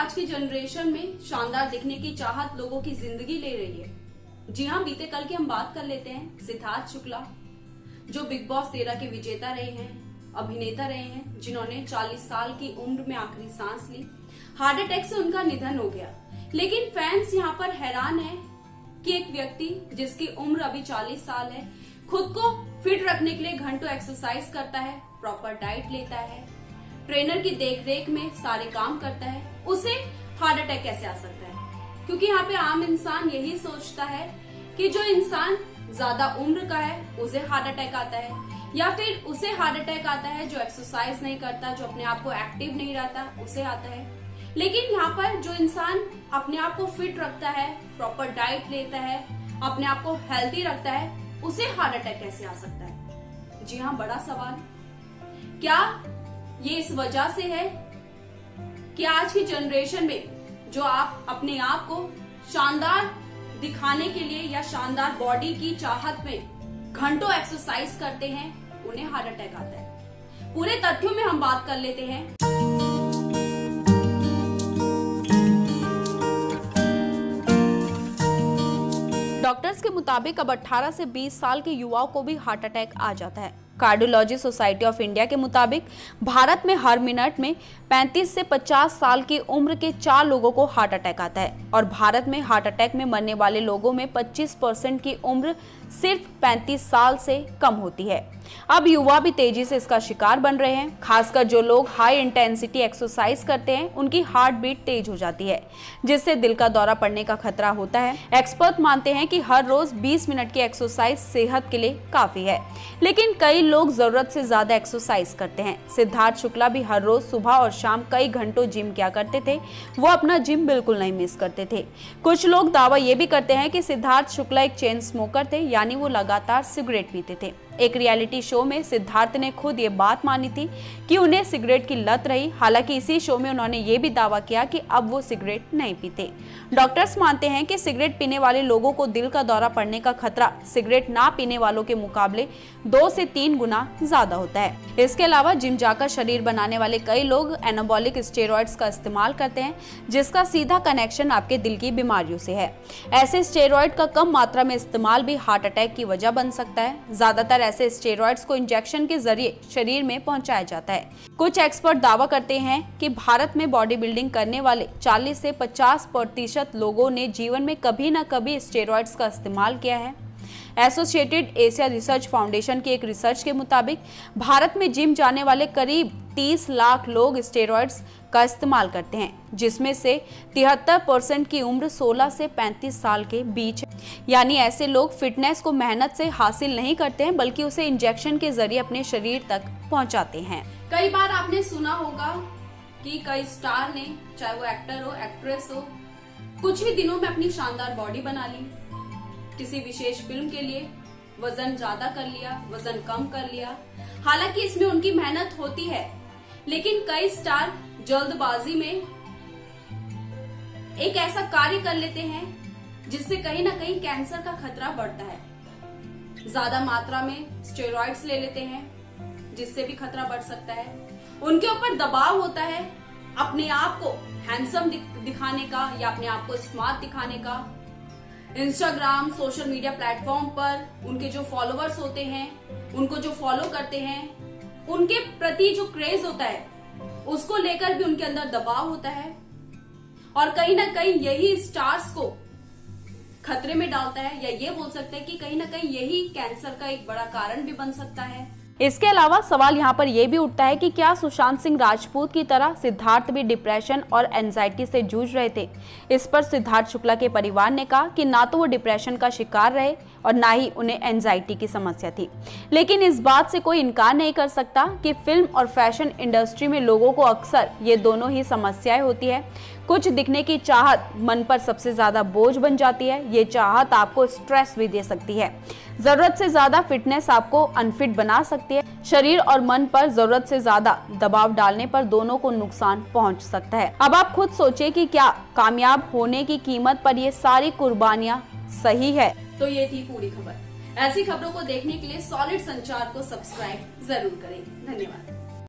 आज की जनरेशन में शानदार दिखने की चाहत लोगों की जिंदगी ले रही है। जी हाँ, बीते कल की हम बात कर लेते हैं सिद्धार्थ शुक्ला, जो बिग बॉस 13 के विजेता रहे हैं, अभिनेता रहे हैं, जिन्होंने 40 साल की उम्र में आखिरी सांस ली। हार्ट अटैक से उनका निधन हो गया। लेकिन फैंस यहाँ पर हैरान है कि एक व्यक्ति जिसकी उम्र अभी 40 साल है, खुद को फिट रखने के लिए घंटों एक्सरसाइज करता है, प्रॉपर डाइट लेता है, ट्रेनर की देखरेख में सारे काम करता है, उसे हार्ट अटैक कैसे आ सकता है? क्योंकि यहाँ पे आम इंसान यही सोचता है कि जो इंसान ज्यादा उम्र का है उसे हार्ट अटैक आता है, या फिर उसे हार्ट अटैक आता है जो एक्सरसाइज नहीं करता, जो अपने आप को एक्टिव नहीं रहता, उसे आता है। लेकिन यहाँ पर जो इंसान अपने आप को फिट रखता है, प्रॉपर डाइट लेता है, अपने आप को हेल्थी रखता है, उसे हार्ट अटैक कैसे आ सकता है? जी हाँ, बड़ा सवाल। क्या ये इस वजह से है कि आज की जनरेशन में जो आप अपने आप को शानदार दिखाने के लिए या शानदार बॉडी की चाहत में घंटों एक्सरसाइज करते हैं, उन्हें हार्ट अटैक आता है? पूरे तथ्यों में हम बात कर लेते हैं। डॉक्टर्स के मुताबिक अब 18 से 20 साल के युवाओं को भी हार्ट अटैक आ जाता है। कार्डियोलॉजी सोसाइटी ऑफ इंडिया के मुताबिक भारत में हर मिनट में 35 से 50 साल की उम्र के 4 लोगों को हार्ट अटैक आता है, और भारत में हार्ट अटैक में मरने वाले लोगों में 25% की उम्र सिर्फ 35 साल से कम होती है। अब युवा भी तेजी से इसका शिकार बन रहे हैं। खासकर जो लोग हाई इंटेंसिटी एक्सरसाइज करते हैं, उनकी हार्ट बीट तेज हो जाती है, जिससे दिल का दौरा पड़ने का खतरा होता है। एक्सपर्ट मानते हैं कि हर रोज 20 मिनट की एक्सरसाइज सेहत के लिए काफी है, लेकिन कई लोग जरूरत से ज्यादा एक्सरसाइज करते हैं। सिद्धार्थ शुक्ला भी हर रोज सुबह और शाम कई घंटों जिम किया करते थे। वो अपना जिम बिल्कुल नहीं मिस करते थे। कुछ लोग दावा ये भी करते हैं कि सिद्धार्थ शुक्ला एक चेन स्मोकर थे, यानी वो लगातार सिगरेट पीते थे। एक रियलिटी शो में सिद्धार्थ ने खुद ये बात मानी थी कि उन्हें सिगरेट की लत रही। हालांकि इसी शो में उन्होंने ये भी दावा किया कि अब वो सिगरेट नहीं पीते। डॉक्टर्स मानते हैं कि सिगरेट पीने वाले लोगों को दिल का दौरा पड़ने का खतरा सिगरेट ना पीने वालों के मुकाबले 2 से 3 गुना ज्यादा होता है। इसके अलावा जिम जाकर शरीर बनाने वाले कई लोग एनाबॉलिक स्टेरॉइड्स का इस्तेमाल करते हैं, जिसका सीधा कनेक्शन आपके दिल की बीमारियों से है। ऐसे स्टेरॉइड का कम मात्रा में इस्तेमाल भी हार्ट अटैक की वजह बन सकता है। ज्यादातर ऐसे स्टेरॉइड्स को इंजेक्शन के जरिए शरीर में पहुंचाया जाता है। कुछ एक्सपर्ट दावा करते हैं कि भारत में बॉडी बिल्डिंग करने वाले 40 से 50% लोगों ने जीवन में कभी न कभी स्टेरॉइड्स का इस्तेमाल किया है। एसोसिएटेड एशिया रिसर्च फाउंडेशन की एक रिसर्च के मुताबिक भारत में जिम जाने वाले करीब 30 लाख लोग स्टेरॉइड्स का इस्तेमाल करते हैं, जिसमें से 73% की उम्र 16 से 35 साल के बीच है। यानी ऐसे लोग फिटनेस को मेहनत से हासिल नहीं करते हैं, बल्कि उसे इंजेक्शन के जरिए अपने शरीर तक पहुंचाते हैं। कई बार आपने सुना होगा कि कई स्टार ने, चाहे वो एक्टर हो, एक्ट्रेस हो, कुछ ही दिनों में अपनी शानदार बॉडी बना ली। किसी विशेष फिल्म के लिए वजन ज्यादा कर लिया, वजन कम कर लिया। हालांकि इसमें उनकी मेहनत होती है, लेकिन कई स्टार जल्दबाजी में एक ऐसा कार्य कर लेते हैं जिससे कहीं ना कहीं कैंसर का खतरा बढ़ता है। ज्यादा मात्रा में स्टेरॉइड्स ले लेते हैं, जिससे भी खतरा बढ़ सकता है। उनके ऊपर दबाव होता है अपने आप को हैंडसम दिखाने का या अपने आप को स्मार्ट दिखाने का। इंस्टाग्राम, सोशल मीडिया प्लेटफॉर्म पर उनके जो फॉलोअर्स होते हैं, उनको जो फॉलो करते हैं, उनके प्रति जो क्रेज होता है, उसको लेकर भी उनके अंदर दबाव होता है, और कहीं ना कहीं यही स्टार्स को खतरे में डालता है, या ये बोल सकते हैं कि कहीं ना कहीं यही कैंसर का एक बड़ा कारण भी बन सकता है। इसके अलावा सवाल यहाँ पर यह भी उठता है कि क्या सुशांत सिंह राजपूत की तरह सिद्धार्थ भी डिप्रेशन और एंजाइटी से जूझ रहे थे? इस पर सिद्धार्थ शुक्ला के परिवार ने कहा कि ना तो वो डिप्रेशन का शिकार रहे और ना ही उन्हें एंजाइटी की समस्या थी। लेकिन इस बात से कोई इनकार नहीं कर सकता कि फिल्म और फैशन इंडस्ट्री में लोगों को अक्सर ये दोनों ही समस्याएं होती है। कुछ दिखने की चाहत मन पर सबसे ज्यादा बोझ बन जाती है। ये चाहत आपको स्ट्रेस भी दे सकती है। जरूरत से ज्यादा फिटनेस आपको अनफिट बना सकती है। शरीर और मन पर जरूरत से ज्यादा दबाव डालने पर दोनों को नुकसान पहुंच सकता है। अब आप खुद सोचें कि क्या कामयाब होने की कीमत पर ये सारी कुर्बानियां सही है? तो ये थी पूरी खबर। ऐसी खबरों को देखने के लिए सॉलिड संचार को सब्सक्राइब जरूर करें। धन्यवाद।